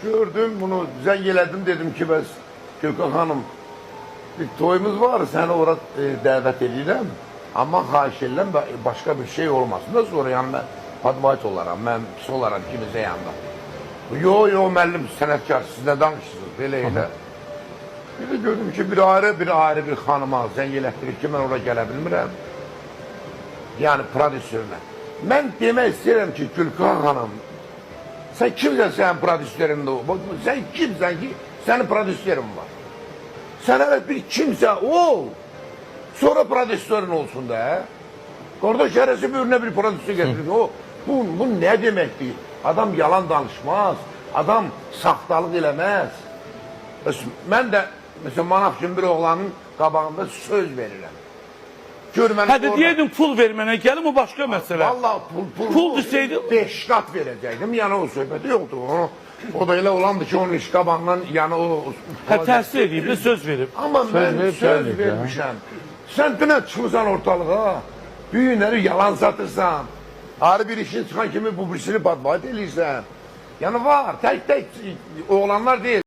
gördüm bunu, zəng elədim, dedim ki, bəs Gülkan xanım, bir toyumuz var, səni ora dəvət edirəm, amma xahiş edirəm, başqa bir şey olmasın da sonra yəni mən advayt olaram, mən pis olaram kimizə yanında. Yo, müəllim, sənətkar, siz nə danışırsınız, belə elə. Bir də gördüm ki, bir ayrı bir xanıma zəng elətdirir ki, mən ora gələ bilmirəm. Yəni, prodüsörünə. Mən demək istəyirəm ki, Gülkan xanım, sən kimsən sənin prodüsörün də? Sən kimsən ki, sənin prodüsörün var? Sən evet bir kimsə ol, sonra prodüsörün olsun da. Qardaş, hərəsi bir bir prodüsör getirir. Bu nə deməkdir? Adam yalan danışmaz, adam saxtalıq eləməz. Mən də, məsələn, Manaf kimi bir oğlanın qabağında söz verirəm. Hadi deyəydin pul vermənə gəlim, o başqa məsələ. Vallahi pul desəydi 5 qat verəcəkdim, yəni o söhbəti yoxdur. O da elə olandı ki, onun iş qabağından, yəni o... Təhsil edeyim də söz verib. Amma mən söz vermişəm. Sən dünən çıxırsan ortalığa, düyünləri yalan satırsan, ayrı bir işin çıxan kimi bu birisini badvaid eləyirsən. Yəni var, tək oğlanlar deyil.